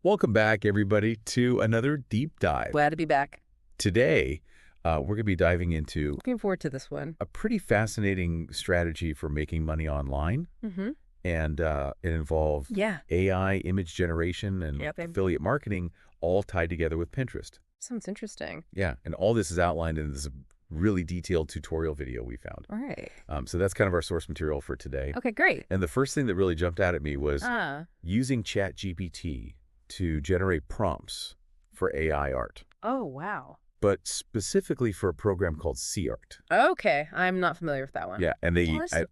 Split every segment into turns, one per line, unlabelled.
Welcome back, everybody, to another deep dive.
Glad to be back.
Today, we're going to be diving into
Looking forward to this one.
a pretty fascinating strategy for making money online.
Mm-hmm.
And it involves AI, image generation, and affiliate marketing, all tied together with Pinterest.
Sounds interesting.
Yeah, and all this is outlined in this really detailed tutorial video we found.
All right.
So that's kind of our source material for today.
Okay, great.
And the first thing that really jumped out at me was using ChatGPT to generate prompts for AI art.
Oh, wow.
But specifically for a program called CArt.
Okay, I'm not familiar with that one.
Yeah, and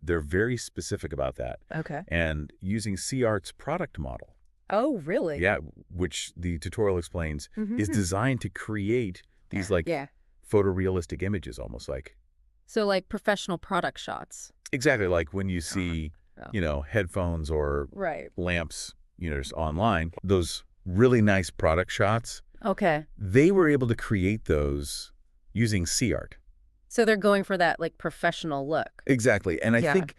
they're very specific about that.
Okay.
And using CArt's product model.
Oh, really?
Yeah, which the tutorial explains is designed to create these photorealistic images, almost like.
So like professional product shots.
Exactly, like when you see, headphones or lamps, just online, those really nice product shots.
Okay.
They were able to create those using CArt.
So they're going for that like professional look.
Exactly. And I think,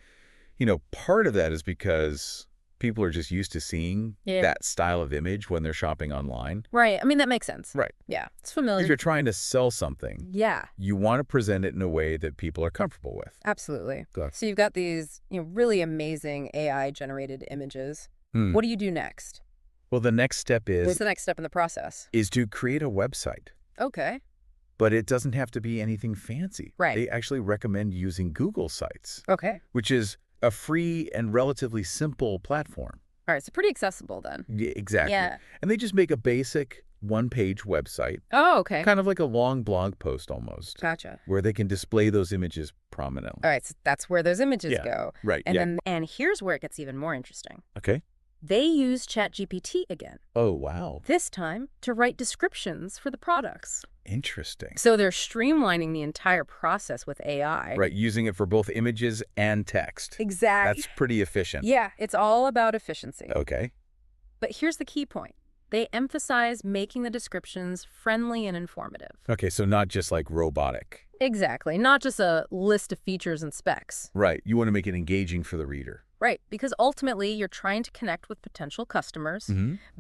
part of that is because people are just used to seeing that style of image when they're shopping online.
Right. I mean, that makes sense.
Right.
Yeah. It's familiar.
If you're trying to sell something, you want to present it in a way that people are comfortable with.
Absolutely. So you've got these really amazing AI-generated images. What do you do next?
Well, the next step is...
What's the next step in the process?
Is to create a website.
Okay.
But it doesn't have to be anything fancy.
Right.
They actually recommend using Google Sites.
Okay.
Which is a free and relatively simple platform.
All right, so pretty accessible then.
Yeah, exactly.
Yeah.
And they just make a basic one-page website.
Oh, okay.
Kind of like a long blog post almost.
Gotcha.
Where they can display those images prominently.
All right, so that's where those images go.
Right,
And here's where it gets even more interesting.
Okay.
They use ChatGPT again.
Oh, wow.
This time to write descriptions for the products.
Interesting.
So they're streamlining the entire process with AI.
Right, using it for both images and text.
Exactly.
That's pretty efficient.
Yeah, it's all about efficiency.
Okay.
But here's the key point. They emphasize making the descriptions friendly and informative.
Okay, so not just like robotic.
Exactly. Not just a list of features and specs.
Right. You want to make it engaging for the reader.
Right, because ultimately you're trying to connect with potential customers,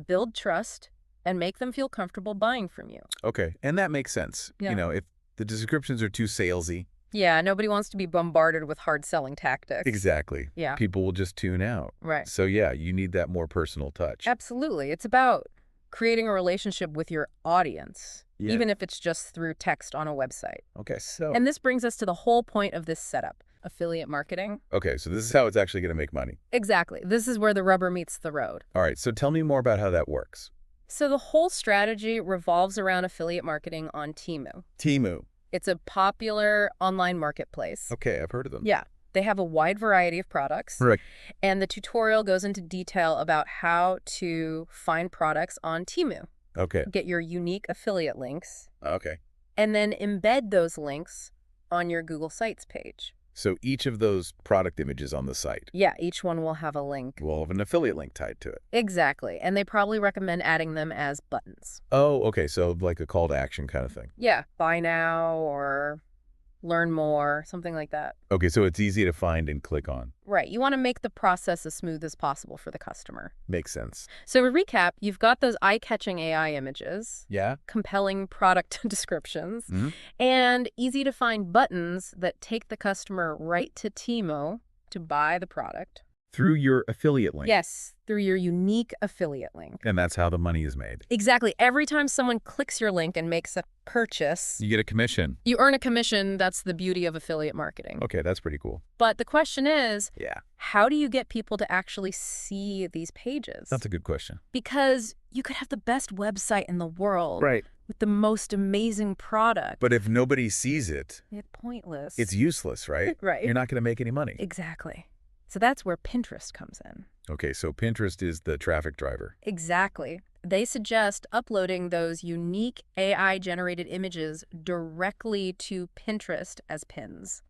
build trust, and make them feel comfortable buying from you.
Okay, and that makes sense.
Yeah.
If the descriptions are too salesy.
Yeah, nobody wants to be bombarded with hard-selling tactics.
Exactly.
Yeah.
People will just tune out.
Right.
So yeah, you need that more personal touch.
Absolutely. It's about creating a relationship with your audience, even if it's just through text on a website.
Okay, so...
And this brings us to the whole point of this setup. Affiliate marketing.
Okay, so this is how it's actually going to make money.
Exactly. This is where the rubber meets the road.
All right, so tell me more about how that works.
So the whole strategy revolves around affiliate marketing on Temu.
Temu.
It's a popular online marketplace.
Okay, I've heard of them.
Yeah. They have a wide variety of products.
Right.
And the tutorial goes into detail about how to find products on Temu.
Okay.
Get your unique affiliate links.
Okay.
And then embed those links on your Google Sites page.
So each of those product images on the site.
Yeah, each one will have a link.
Will have an affiliate link tied to it.
Exactly. And they probably recommend adding them as buttons.
Oh, okay. So like a call to action kind of thing.
Yeah. Buy now or learn more, something like that.
Okay, so it's easy to find and click on.
Right. You want to make the process as smooth as possible for the customer.
Makes sense.
So to recap, you've got those eye-catching AI images.
Yeah.
Compelling product descriptions. And easy-to-find buttons that take the customer right to Temu to buy the product.
Through your affiliate link.
Yes, through your unique affiliate link.
And that's how the money is made.
Exactly. Every time someone clicks your link and makes a purchase,
you get a commission.
You earn a commission. That's the beauty of affiliate marketing.
Okay, that's pretty cool.
But the question is, how do you get people to actually see these pages?
That's a good question.
Because you could have the best website in the world.
Right.
With the most amazing product.
But if nobody sees it,
it's pointless.
It's useless, right?
Right.
You're not going to make any money.
Exactly. So that's where Pinterest comes in.
Okay, so Pinterest is the traffic driver.
Exactly. They suggest uploading those unique AI-generated images directly to Pinterest as pins.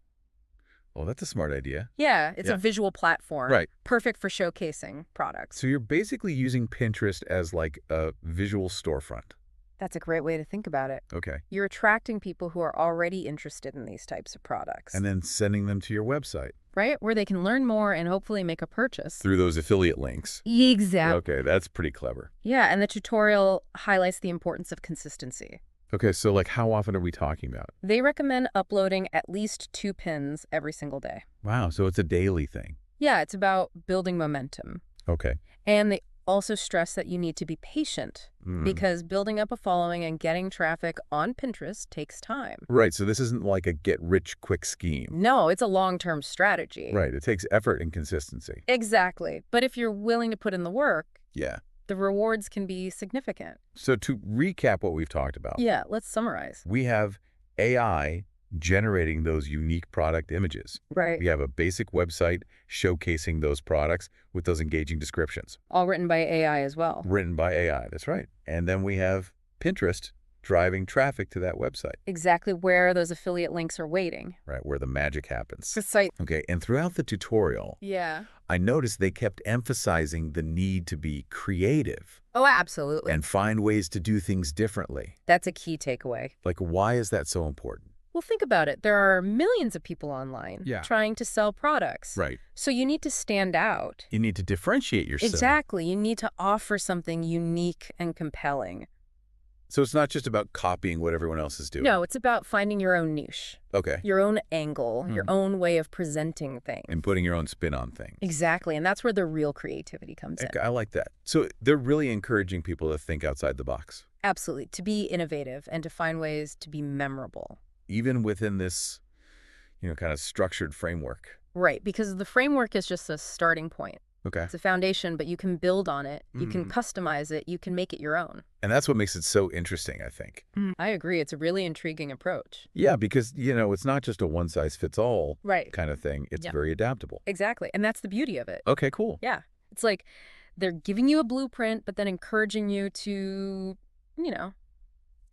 Oh, that's a smart idea.
Yeah, it's a visual platform.
Right.
Perfect for showcasing products.
So you're basically using Pinterest as like a visual storefront.
That's a great way to think about it.
Okay.
You're attracting people who are already interested in these types of products.
And then sending them to your website.
right? Where they can learn more and hopefully make a purchase.
Through those affiliate links.
Exactly.
Okay, that's pretty clever.
Yeah, and the tutorial highlights the importance of consistency.
Okay, so like how often are we talking about?
They recommend uploading at least 2 pins every single day.
Wow, so it's a daily thing.
Yeah, it's about building momentum.
Okay.
And they also stress that you need to be patient because building up a following and getting traffic on Pinterest takes time.
Right, so this isn't like a get-rich-quick scheme.
No, it's a long-term strategy.
Right, it takes effort and consistency.
Exactly. But if you're willing to put in the work,
Yeah.
the rewards can be significant.
So to recap what we've talked about.
Yeah, let's summarize.
We have AI generating those unique product images.
Right.
We have a basic website showcasing those products with those engaging descriptions.
All written by AI as well.
Written by AI, that's right. And then we have Pinterest driving traffic to that website.
Exactly where those affiliate links are waiting.
Right, where the magic happens.
Precisely.
Okay, and throughout the tutorial,
Yeah.
I noticed they kept emphasizing the need to be creative
Oh, absolutely.
and find ways to do things differently.
That's a key takeaway.
Like, why is that so important?
Well, think about it. There are millions of people online trying to sell products.
Right.
So you need to stand out.
You need to differentiate yourself.
Exactly. You need to offer something unique and compelling.
So it's not just about copying what everyone else is doing.
No, it's about finding your own niche,
Okay.
your own angle, your own way of presenting things.
And putting your own spin on things.
Exactly. And that's where the real creativity comes in.
Okay, I like that. So they're really encouraging people to think outside the box.
Absolutely. To be innovative and to find ways to be memorable.
Even within this, kind of structured framework.
Right. Because the framework is just a starting point.
Okay.
It's a foundation, but you can build on it. You can customize it. You can make it your own.
And that's what makes it so interesting, I think.
I agree. It's a really intriguing approach.
Yeah, because, it's not just a one-size-fits-all kind of thing. It's very adaptable.
Exactly. And that's the beauty of it.
Okay, cool.
Yeah. It's like they're giving you a blueprint, but then encouraging you to,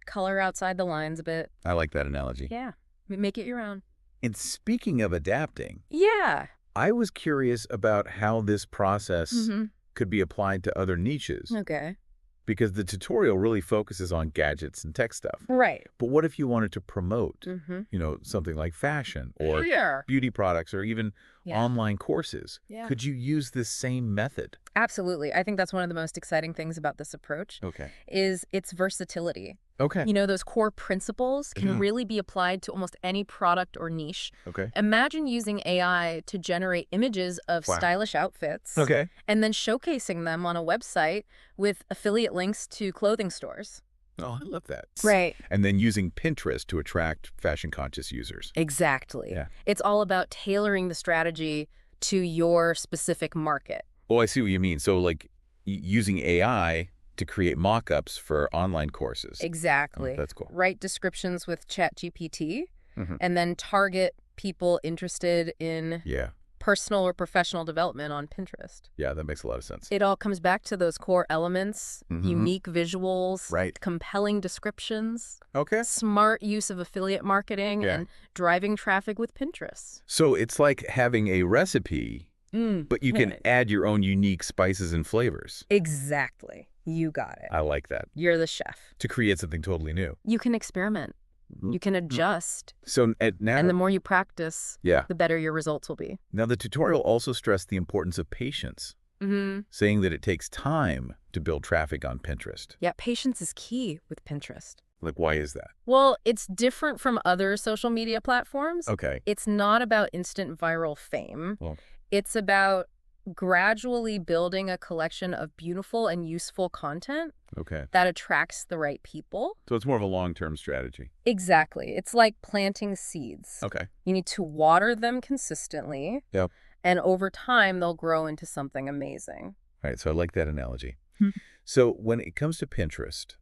color outside the lines a bit.
I like that analogy.
Yeah. Make it your own.
And speaking of adapting,
Yeah.
I was curious about how this process could be applied to other niches.
Okay.
Because the tutorial really focuses on gadgets and tech stuff.
Right.
But what if you wanted to promote, something like fashion or beauty products or even online courses?
Yeah.
Could you use this same method?
Absolutely. I think that's one of the most exciting things about this approach is its versatility.
Okay.
Those core principles can really be applied to almost any product or niche.
Okay.
Imagine using AI to generate images of stylish outfits.
Okay.
And then showcasing them on a website with affiliate links to clothing stores.
Oh, I love that.
Right.
And then using Pinterest to attract fashion-conscious users.
Exactly.
Yeah.
It's all about tailoring the strategy to your specific market.
Oh, I see what you mean. So like using AI to create mock-ups for online courses.
Exactly.
Oh, that's cool.
Write descriptions with ChatGPT and then target people interested in personal or professional development on Pinterest.
Yeah, that makes a lot of sense.
It all comes back to those core elements, unique visuals, compelling descriptions, smart use of affiliate marketing, and driving traffic with Pinterest.
So it's like having a recipe, but you can add your own unique spices and flavors.
Exactly. You got it.
I like that.
You're the chef.
To create something totally new.
You can experiment. You can adjust.
So now,
and the more you practice, the better your results will be.
Now, the tutorial also stressed the importance of patience, saying that it takes time to build traffic on Pinterest.
Yeah, patience is key with Pinterest.
Like, why is that?
Well, it's different from other social media platforms.
Okay.
It's not about instant viral fame.
Well,
it's about gradually building a collection of beautiful and useful content that attracts the right people.
So it's more of a long-term strategy.
Exactly. It's like planting seeds.
Okay.
You need to water them consistently.
Yep.
And over time, they'll grow into something amazing.
All right. So I like that analogy. So when it comes to Pinterest,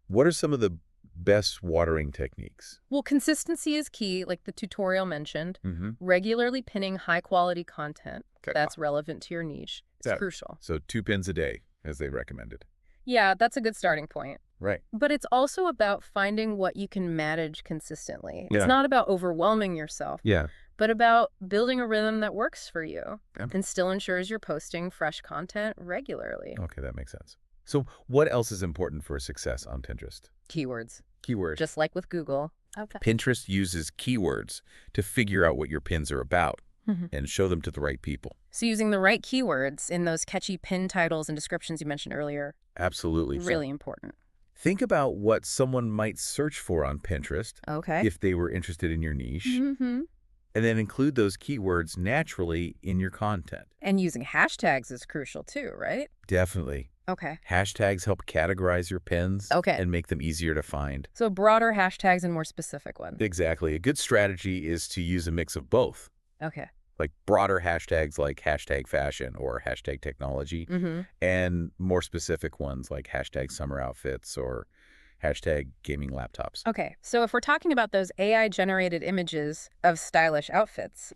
what are some of the best watering techniques?
Well, consistency is key, like the tutorial mentioned. Regularly pinning high-quality content that's relevant to your niche is crucial.
So 2 pins a day, as they recommended.
Yeah, that's a good starting point.
Right.
But it's also about finding what you can manage consistently. It's not about overwhelming yourself, but about building a rhythm that works for you and still ensures you're posting fresh content regularly.
Okay, that makes sense. So what else is important for success on Pinterest?
Keywords.
Keywords.
Just like with Google.
Pinterest uses keywords to figure out what your pins are about. and show them to the right people.
So using the right keywords in those catchy pin titles and descriptions you mentioned earlier.
Absolutely.
Really important.
Think about what someone might search for on Pinterest if they were interested in your niche, and then include those keywords naturally in your content.
And using hashtags is crucial too, right?
Definitely.
Okay.
Hashtags help categorize your pins and make them easier to find.
So broader hashtags and more specific ones.
Exactly. A good strategy is to use a mix of both.
Okay.
Like broader hashtags like hashtag fashion or hashtag technology, and more specific ones like hashtag summer outfits or hashtag gaming laptops.
Okay, so if we're talking about those AI-generated images of stylish outfits,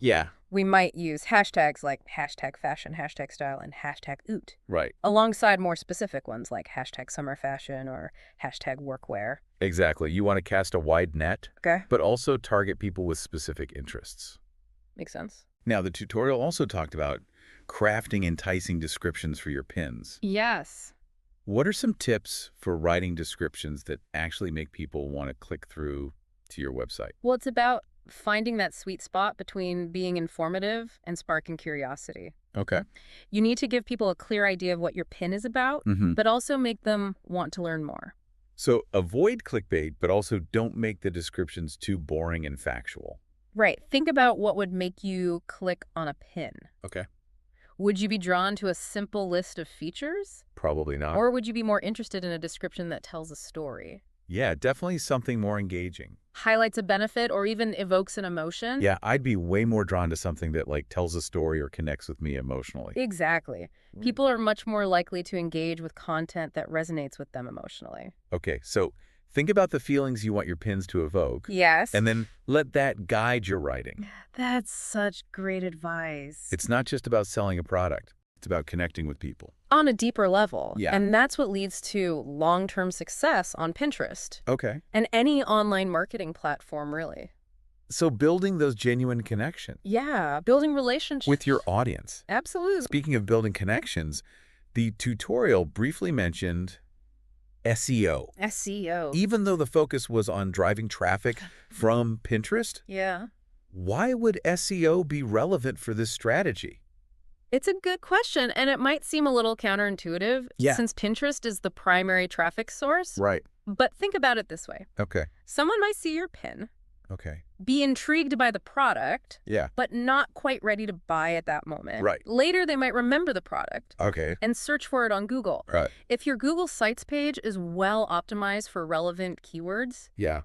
we might use hashtags like hashtag fashion, hashtag style, and hashtag oot.
Right.
Alongside more specific ones like hashtag summer fashion or hashtag workwear.
Exactly. You want to cast a wide net, but also target people with specific interests.
Makes sense.
Now, the tutorial also talked about crafting enticing descriptions for your pins.
Yes.
What are some tips for writing descriptions that actually make people want to click through to your website?
Well, it's about finding that sweet spot between being informative and sparking curiosity.
Okay.
You need to give people a clear idea of what your pin is about, but also make them want to learn more.
So avoid clickbait, but also don't make the descriptions too boring and factual.
Right. Think about what would make you click on a pin.
Okay.
Would you be drawn to a simple list of features?
Probably not.
Or would you be more interested in a description that tells a story?
Yeah, definitely something more engaging.
Highlights a benefit or even evokes an emotion?
Yeah, I'd be way more drawn to something that tells a story or connects with me emotionally.
Exactly. People are much more likely to engage with content that resonates with them emotionally.
Okay, so think about the feelings you want your pins to evoke.
Yes.
And then let that guide your writing.
That's such great advice.
It's not just about selling a product. It's about connecting with people.
On a deeper level.
Yeah.
And that's what leads to long-term success on Pinterest.
Okay.
And any online marketing platform, really.
So building those genuine connections.
Yeah, building relationships.
With your audience.
Absolutely.
Speaking of building connections, the tutorial briefly mentioned SEO.
SEO.
Even though the focus was on driving traffic from Pinterest?
Yeah.
Why would SEO be relevant for this strategy?
It's a good question, and it might seem a little counterintuitive since Pinterest is the primary traffic source.
Right.
But think about it this way.
Okay.
Someone might see your pin,
Okay.
be intrigued by the product,
Yeah.
but not quite ready to buy at that moment.
Right.
Later, they might remember the product
Okay.
and search for it on Google.
Right.
If your Google Sites page is well optimized for relevant keywords,
Yeah.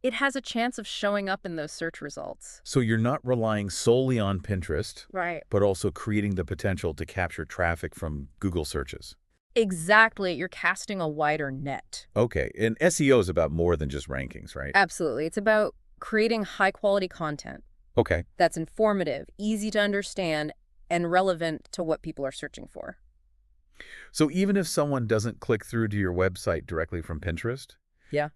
it has a chance of showing up in those search results.
So you're not relying solely on Pinterest,
Right.
but also creating the potential to capture traffic from Google searches.
Exactly. You're casting a wider net.
Okay. And SEO is about more than just rankings, right?
Absolutely. It's about creating high-quality content
Okay.
that's informative, easy to understand, and relevant to what people are searching for.
So even if someone doesn't click through to your website directly from Pinterest,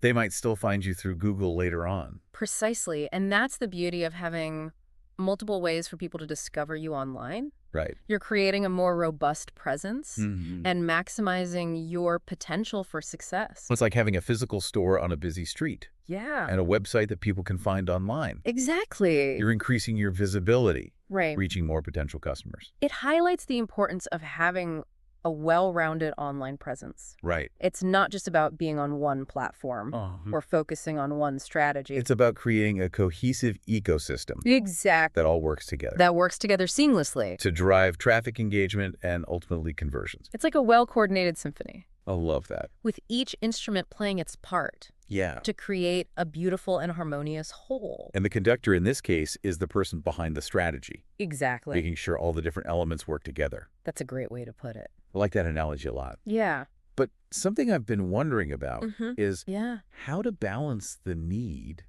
they might still find you through Google later on.
Precisely. And that's the beauty of having multiple ways for people to discover you online.
Right.
You're creating a more robust presence and maximizing your potential for success.
It's like having a physical store on a busy street.
Yeah.
And a website that people can find online.
Exactly.
You're increasing your visibility,
right.
reaching more potential customers.
It highlights the importance of having a well-rounded online presence.
Right.
It's not just about being on one platform or focusing on one strategy.
It's about creating a cohesive ecosystem.
Exactly.
That all works together.
That works together seamlessly.
To drive traffic engagement and ultimately conversions.
It's like a well-coordinated symphony.
I love that.
With each instrument playing its part.
Yeah.
To create a beautiful and harmonious whole.
And the conductor in this case is the person behind the strategy.
Exactly.
Making sure all the different elements work together.
That's a great way to put it.
I like that analogy a lot.
Yeah.
But something I've been wondering about is
yeah.
how to balance the need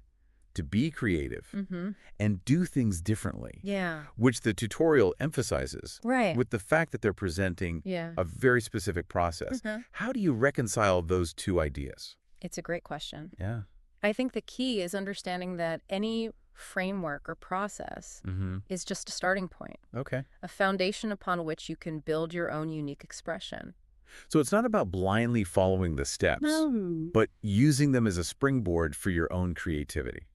to be creative and do things differently.
Yeah.
Which the tutorial emphasizes.
Right.
With the fact that they're presenting a very specific process. How do you reconcile those two ideas?
It's a great question.
Yeah.
I think the key is understanding that any framework or process is just a starting point.
Okay.
A foundation upon which you can build your own unique expression.
So it's not about blindly following the steps, but using them as a springboard for your own creativity.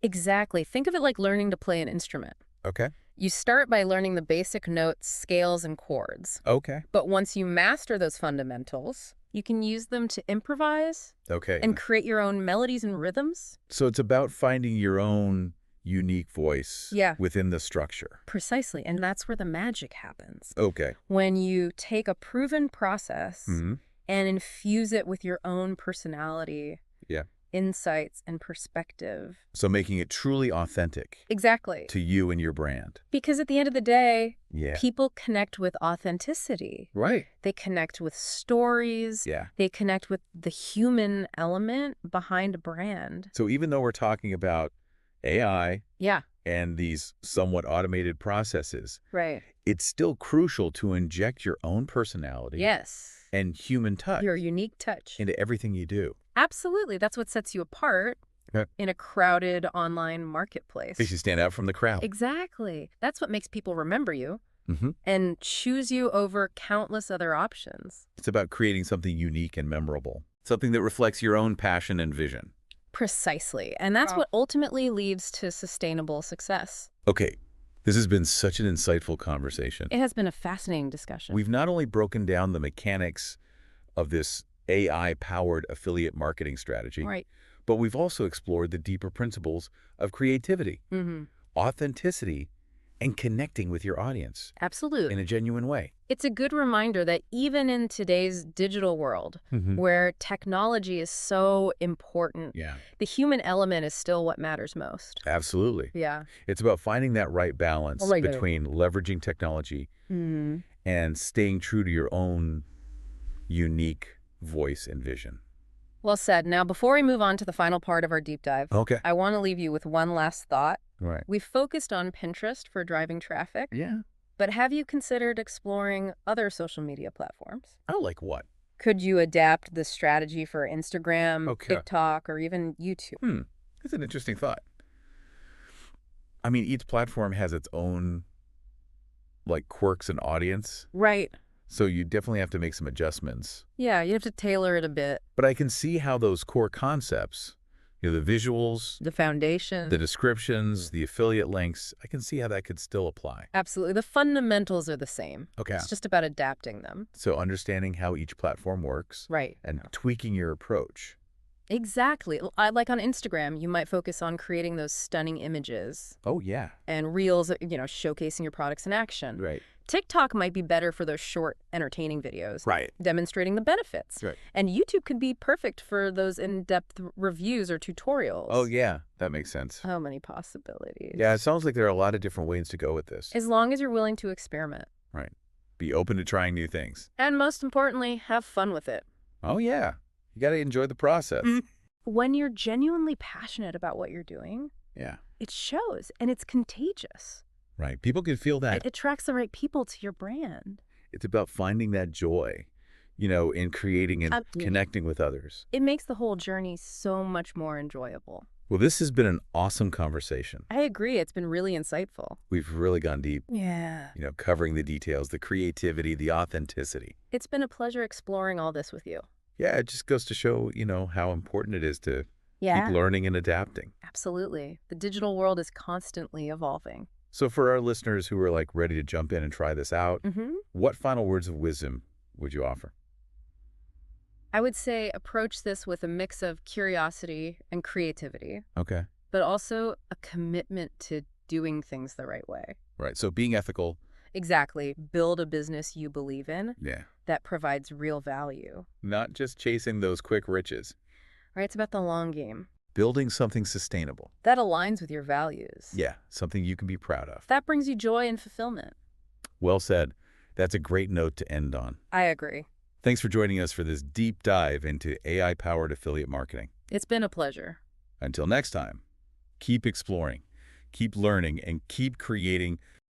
Exactly. Think of it like learning to play an instrument.
Okay.
You start by learning the basic notes, scales, and chords.
Okay.
But once you master those fundamentals, you can use them to improvise and create your own melodies and rhythms.
So it's about finding your own unique voice within the structure.
Precisely, and that's where the magic happens.
Okay.
When you take a proven process and infuse it with your own personality, insights, and perspective.
So making it truly authentic.
Exactly.
To you and your brand.
Because at the end of the day, people connect with authenticity.
Right.
They connect with stories. They connect with the human element behind a brand.
So even though we're talking about AI and these somewhat automated processes, it's still crucial to inject your own personality and human touch.
Your unique touch.
Into everything you do.
Absolutely. That's what sets you apart in a crowded online marketplace.
Makes you stand out from the crowd.
Exactly. That's what makes people remember you and choose you over countless other options.
It's about creating something unique and memorable. Something that reflects your own passion and vision.
Precisely. And that's what ultimately leads to sustainable success.
Okay. This has been such an insightful conversation.
It has been a fascinating discussion.
We've not only broken down the mechanics of this AI-powered affiliate marketing strategy, but we've also explored the deeper principles of creativity, authenticity, and connecting with your audience.
Absolutely.
In a genuine way.
It's a good reminder that even in today's digital world, where technology is so important, the human element is still what matters most.
Absolutely.
Yeah.
It's about finding that right balance between leveraging technology and staying true to your own unique voice and vision.
Well said. Now, before we move on to the final part of our deep dive, I want to leave you with one last thought. We've focused on Pinterest for driving traffic. But have you considered exploring other social media platforms?
Oh, like what?
Could you adapt the strategy for Instagram, TikTok, or even YouTube?
That's an interesting thought. I mean, each platform has its own, like, quirks and audience.
Right.
So you definitely have to make some adjustments.
Yeah, you have to tailor it a bit.
But I can see how those core concepts, you know, the visuals,
the foundation,
the descriptions, the affiliate links, I can see how that could still apply.
Absolutely. The fundamentals are the same. It's just about adapting them.
So understanding how each platform works. And tweaking your approach.
Exactly. Like on Instagram, you might focus on creating those stunning images.
Oh, yeah.
And reels, you know, showcasing your products in action. TikTok might be better for those short, entertaining videos. Demonstrating the benefits. And YouTube could be perfect for those in-depth reviews or tutorials.
Oh, yeah. That makes sense.
How many possibilities.
Yeah, it sounds like there are a lot of different ways to go with this.
As long as you're willing to experiment.
Be open to trying new things.
And most importantly, have fun with it.
Oh, yeah. You got to enjoy the process.
When you're genuinely passionate about what you're doing, it shows, and it's contagious.
People can feel that.
It attracts the right people to your brand.
It's about finding that joy, you know, in creating and connecting with others.
It makes the whole journey so much more enjoyable.
Well, this has been an awesome conversation.
I agree. It's been really insightful.
We've really gone deep.
Yeah.
You know, covering the details, the creativity, the authenticity.
It's been a pleasure exploring all this with you.
Yeah, it just goes to show, you know, how important it is to keep learning and adapting.
Absolutely. The digital world is constantly evolving.
So for our listeners who are like ready to jump in and try this out, what final words of wisdom would you offer?
I would say approach this with a mix of curiosity and creativity. But also a commitment to doing things the right way.
So being ethical.
Exactly. Build a business you believe in that provides real value.
Not just chasing those quick riches.
It's about the long game.
Building something sustainable.
That aligns with your values.
Yeah, something you can be proud of.
That brings you joy and fulfillment.
Well said. That's a great note to end on.
I agree.
Thanks for joining us for this deep dive into AI-powered affiliate marketing.
It's been a pleasure.
Until next time, keep exploring, keep learning, and keep creating